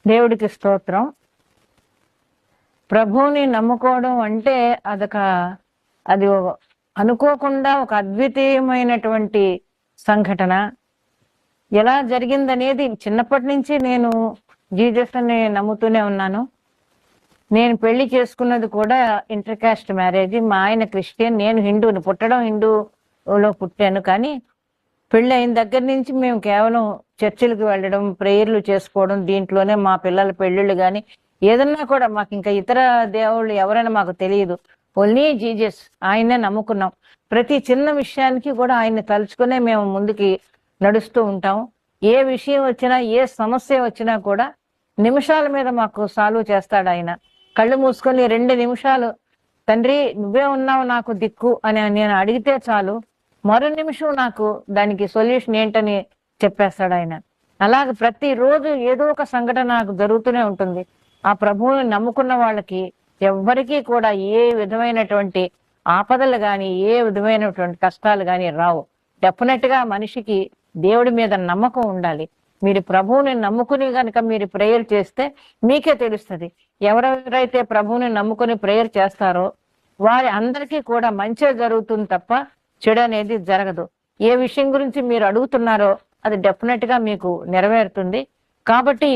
దేవుడికి స్తోత్రం. ప్రభువుని నమ్ముకోవడం అంటే అది అనుకోకుండా ఒక అద్వితీయమైనటువంటి సంఘటన. ఎలా జరిగిందనేది చిన్నప్పటి నుంచి నేను జీసస్ అని నమ్ముతూనే ఉన్నాను. నేను పెళ్లి చేసుకున్నది కూడా ఇంటర్ కాస్ట్ మ్యారేజ్. మా ఆయన క్రిస్టియన్, నేను హిందూని. పుట్టడం హిందూలో పుట్టాను, కానీ పెళ్ళి అయిన దగ్గర నుంచి మేము కేవలం చర్చిలకు వెళ్ళడం, ప్రేయర్లు చేసుకోవడం, దీంట్లోనే మా పిల్లల పెళ్ళిళ్ళు కానీ ఏదన్నా కూడా మాకు ఇంకా ఇతర దేవుళ్ళు ఎవరైనా మాకు తెలియదు. ఓన్లీ జీసస్, ఆయన్నే నమ్ముకున్నాం. ప్రతి చిన్న విషయానికి కూడా ఆయన్ని తలుచుకునే మేము ముందుకి నడుస్తూ ఉంటాం. ఏ విషయం వచ్చినా, ఏ సమస్య వచ్చినా కూడా నిమిషాల మీద మాకు సాల్వ్ చేస్తాడు ఆయన. కళ్ళు మూసుకొని 2 నిమిషాలు తండ్రి నువ్వే ఉన్నావు నాకు దిక్కు అని నేను అడిగితే చాలు, మరో నిమిషం నాకు దానికి సొల్యూషన్ ఏంటని చెప్పేస్తాడు ఆయన. అలాగే ప్రతిరోజు ఏదో ఒక సంఘటన నాకు జరుగుతూనే ఉంటుంది. ఆ ప్రభువుని నమ్ముకున్న వాళ్ళకి ఎవ్వరికీ కూడా ఏ విధమైనటువంటి ఆపదలు కానీ, ఏ విధమైనటువంటి కష్టాలు కానీ రావు. డెఫినెట్ గా మనిషికి దేవుడి మీద నమ్మకం ఉండాలి. మీరు ప్రభువుని నమ్ముకుని కనుక మీరు ప్రేయర్ చేస్తే మీకే తెలుస్తుంది. ఎవరెవరైతే ప్రభువుని నమ్ముకుని ప్రేయర్ చేస్తారో వారి అందరికీ కూడా మంచి జరుగుతుంది తప్ప చెడు అనేది జరగదు. ఏ విషయం గురించి మీరు అడుగుతున్నారో అది డెఫినెట్ గా మీకు నెరవేరుతుంది. కాబట్టి